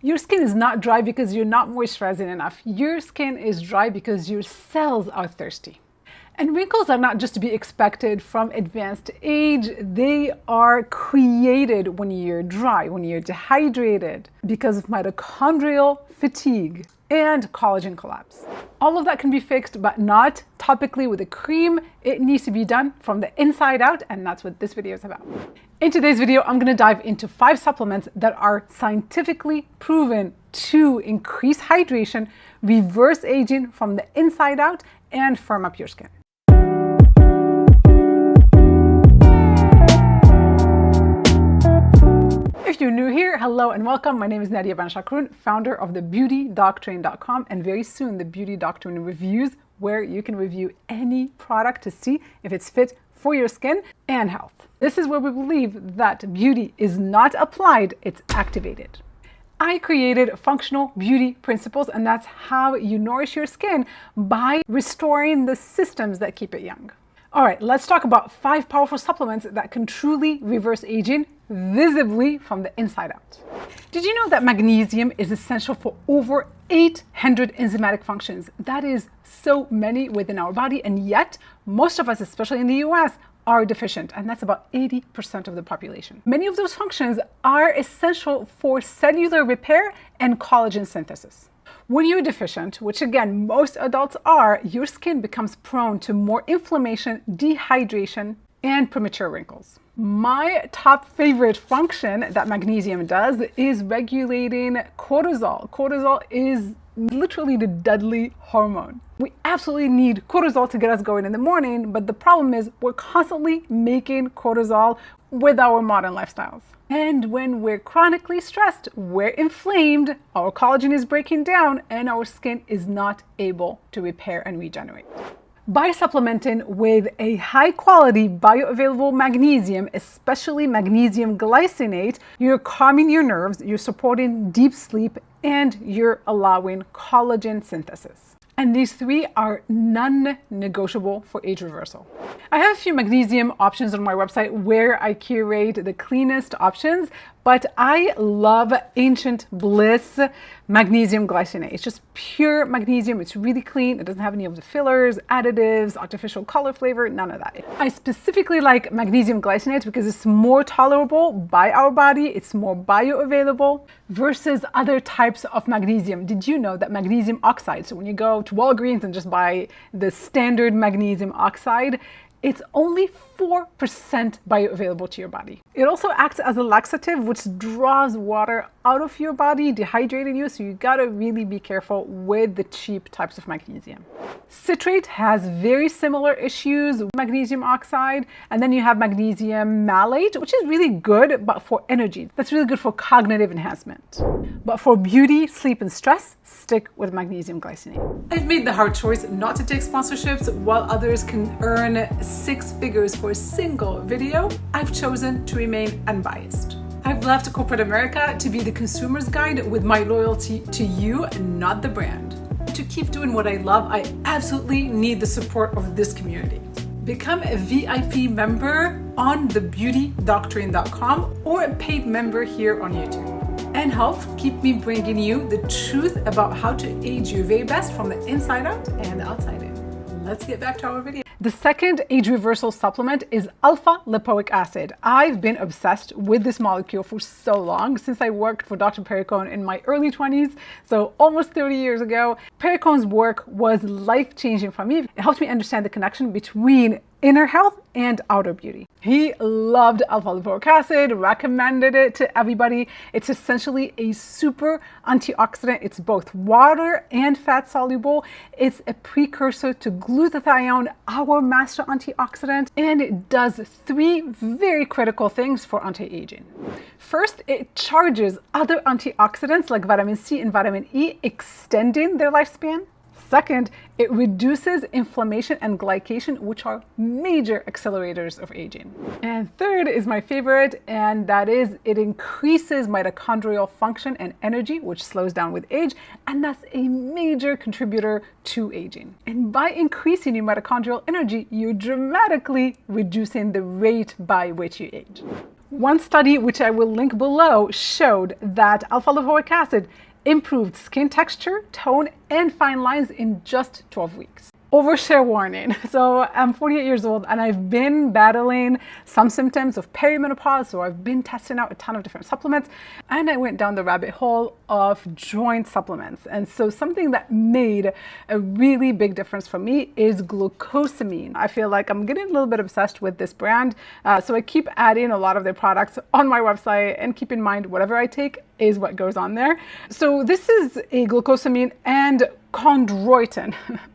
Your skin is not dry because you're not moisturizing enough. Your skin is dry because your cells are thirsty. And wrinkles are not just to be expected from advanced age. They are created when you're dry, when you're dehydrated, because of mitochondrial fatigue and collagen collapse. All of that can be fixed, but not topically with a cream. It needs to be done from the inside out, and that's what this video is about. In today's video, I'm going to dive into 5 supplements that are scientifically proven to increase hydration, reverse aging from the inside out, and firm up your skin. If you're new here, hello and welcome. My name is Nadia, founder of the beautydoctrine.com, and very soon the Beauty Doctrine reviews, where you can review any product to see if it's fit for your skin and health. This is where we believe that beauty is not applied, it's activated. I created functional beauty principles, and that's how you nourish your skin by restoring the systems that keep it young. All right, let's talk about 5 powerful supplements that can truly reverse aging visibly from the inside out. Did you know that magnesium is essential for over 800 enzymatic functions? That is so many within our body, and yet most of us, especially in the US, are deficient, and that's about 80% of the population. Many of those functions are essential for cellular repair and collagen synthesis. When you're deficient, which again most adults are, your skin becomes prone to more inflammation, dehydration, and premature wrinkles. My top favorite function that magnesium does is regulating cortisol. Cortisol is literally the deadly hormone. We absolutely need cortisol to get us going in the morning, but the problem is we're constantly making cortisol with our modern lifestyles. And when we're chronically stressed, we're inflamed, our collagen is breaking down, and our skin is not able to repair and regenerate. By supplementing with a high-quality bioavailable magnesium, especially magnesium glycinate, you're calming your nerves, you're supporting deep sleep, and you're allowing collagen synthesis. And these 3 are non-negotiable for age reversal. I have a few magnesium options on my website where I curate the cleanest options, but I love Ancient Bliss magnesium glycinate. It's just pure magnesium. It's really clean. It doesn't have any of the fillers, additives, artificial color flavor, none of that. I specifically like magnesium glycinate because it's more tolerable by our body. It's more bioavailable versus other types of magnesium. Did you know that magnesium oxide, so when you go to Walgreens and just buy the standard magnesium oxide, it's only 4% bioavailable to your body. It also acts as a laxative, which draws water out of your body, dehydrating you, so you gotta really be careful with the cheap types of magnesium. Citrate has very similar issues with magnesium oxide, and then you have magnesium malate, which is really good, but for energy. That's really good for cognitive enhancement. But for beauty, sleep, and stress, stick with magnesium glycinate. I've made the hard choice not to take sponsorships while others can earn 6 figures for a single video. I've chosen to remain unbiased. I've left corporate America to be the consumer's guide with my loyalty to you, not the brand. To keep doing what I love, I absolutely need the support of this community. Become a VIP member on thebeautydoctrine.com or a paid member here on YouTube. And help keep me bringing you the truth about how to age your very best from the inside out and outside in. Let's get back to our video. The second age reversal supplement is alpha lipoic acid. I've been obsessed with this molecule for so long, since I worked for Dr. Parikh in my early 20s, so almost 30 years ago. Parikh's work was life-changing for me. It helped me understand the connection between inner health and outer beauty. He loved alpha lipoic acid, recommended it to everybody. It's essentially a super antioxidant. It's both water and fat soluble. It's a precursor to glutathione, our master antioxidant, and it does 3 very critical things for anti-aging. First, it charges other antioxidants like vitamin C and vitamin E, extending their lifespan. Second, it reduces inflammation and glycation, which are major accelerators of aging. And third is my favorite, and that is it increases mitochondrial function and energy, which slows down with age, and that's a major contributor to aging. And by increasing your mitochondrial energy, you're dramatically reducing the rate by which you age. One study, which I will link below, showed that alpha-lipoic acid improved skin texture, tone, and fine lines in just 12 weeks. Overshare warning. So I'm 48 years old and I've been battling some symptoms of perimenopause. So I've been testing out a ton of different supplements and I went down the rabbit hole of joint supplements. And so something that made a really big difference for me is glucosamine. I feel like I'm getting a little bit obsessed with this brand. So I keep adding a lot of their products on my website, and keep in mind, whatever I take is what goes on there. So this is a glucosamine and chondroitin.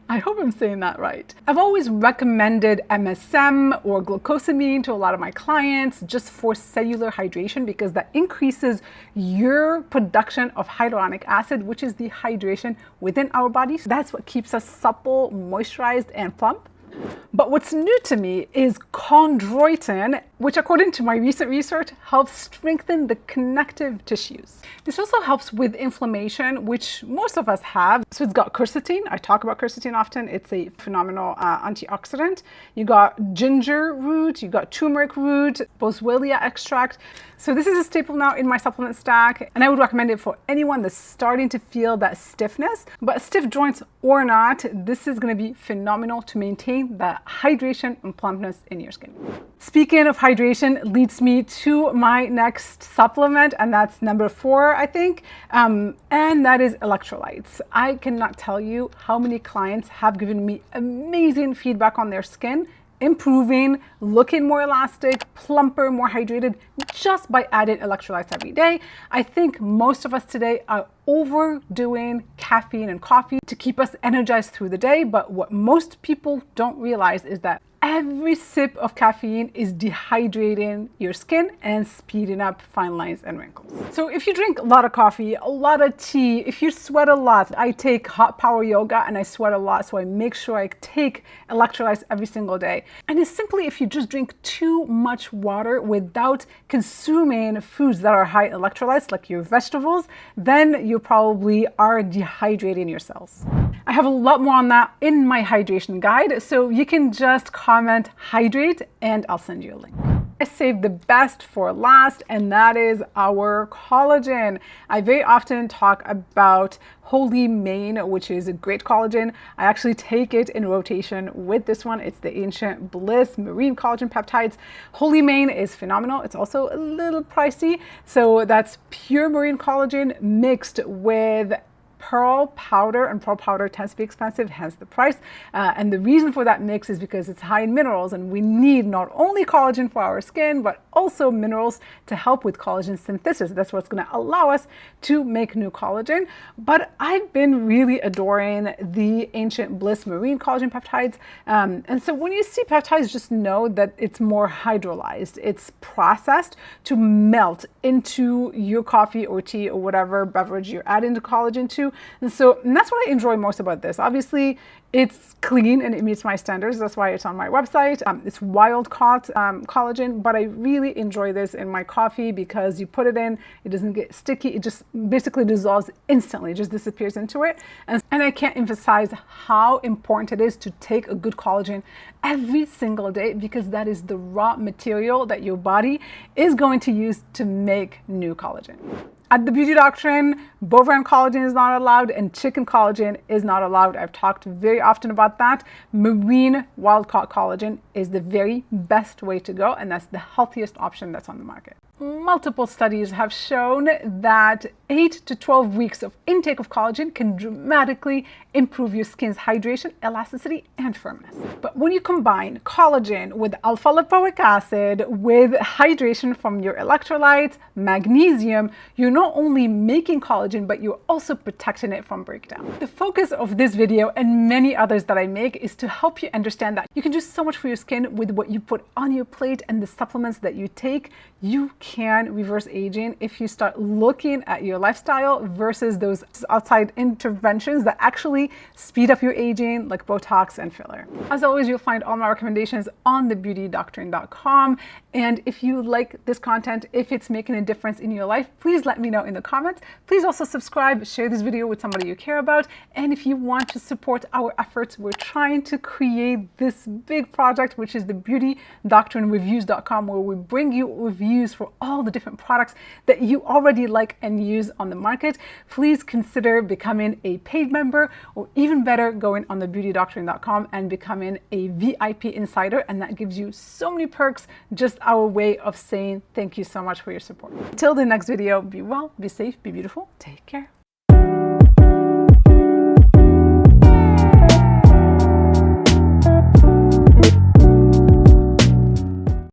I hope I'm saying that right. I've always recommended MSM or glucosamine to a lot of my clients just for cellular hydration, because that increases your production of hyaluronic acid, which is the hydration within our bodies. That's what keeps us supple, moisturized, and plump. But what's new to me is chondroitin, which according to my recent research helps strengthen the connective tissues. This also helps with inflammation, which most of us have. So it's got quercetin. I talk about quercetin often. It's a phenomenal antioxidant. You got ginger root, you got turmeric root, boswellia extract. So this is a staple now in my supplement stack, and I would recommend it for anyone that's starting to feel that stiffness. But stiff joints or not, this is going to be phenomenal to maintain that hydration and plumpness in your skin. Speaking of hydration leads me to my next supplement, and that's number 4, I think, and that is electrolytes. I cannot tell you how many clients have given me amazing feedback on their skin, improving, looking more elastic, plumper, more hydrated, just by adding electrolytes every day. I think most of us today are overdoing caffeine and coffee to keep us energized through the day, but what most people don't realize is that every sip of caffeine is dehydrating your skin and speeding up fine lines and wrinkles. So if you drink a lot of coffee, a lot of tea, if you sweat a lot, I take hot power yoga and I sweat a lot, so I make sure I take electrolytes every single day. And it's simply if you just drink too much water without consuming foods that are high in electrolytes, like your vegetables, then you probably are dehydrating your cells. I have a lot more on that in my hydration guide, so you can just comment hydrate and I'll send you a link. I saved the best for last, and that is our collagen. I very often talk about Holy Mane, which is a great collagen. I actually take it in rotation with this one. It's the Ancient Bliss Marine Collagen Peptides. Holy Mane is phenomenal. It's also a little pricey. So that's pure marine collagen mixed with pearl powder, and pearl powder tends to be expensive, hence the price. And the reason for that mix is because it's high in minerals, and we need not only collagen for our skin, but also minerals to help with collagen synthesis. That's what's going to allow us to make new collagen. But I've been really adoring the Ancient Bliss Marine Collagen Peptides. And so when you see peptides, just know that it's more hydrolyzed. It's processed to melt into your coffee or tea or whatever beverage you're adding the collagen to. And that's what I enjoy most about this. Obviously, it's clean and it meets my standards. That's why it's on my website. It's wild caught collagen, but I really enjoy this in my coffee because you put it in, it doesn't get sticky. It just basically dissolves instantly, it just disappears into it. And I can't emphasize how important it is to take a good collagen every single day, because that is the raw material that your body is going to use to make new collagen. At the Beauty Doctrine, bovine collagen is not allowed and chicken collagen is not allowed. I've talked very often about that. Marine wild-caught collagen is the very best way to go, and that's the healthiest option that's on the market. Multiple studies have shown that 8 to 12 weeks of intake of collagen can dramatically improve your skin's hydration, elasticity, and firmness. But when you combine collagen with alpha-lipoic acid, with hydration from your electrolytes, magnesium, you're not only making collagen, but you're also protecting it from breakdown. The focus of this video and many others that I make is to help you understand that you can do so much for your skin with what you put on your plate and the supplements that you take. You can reverse aging if you start looking at your lifestyle versus those outside interventions that actually speed up your aging, like Botox and filler. As always, you'll find all my recommendations on thebeautydoctrine.com. And if you like this content, if it's making a difference in your life, please let me know in the comments. Please also subscribe, share this video with somebody you care about. And if you want to support our efforts, we're trying to create this big project, which is the Beauty Doctrine Reviews.com, where we bring you reviews for all the different products that you already like and use on the market. Please consider becoming a paid member, or even better, going on the beautydoctrine.com and becoming a VIP insider. And that gives you so many perks, just our way of saying thank you so much for your support. Till the next video, be well, be safe, be beautiful, take care.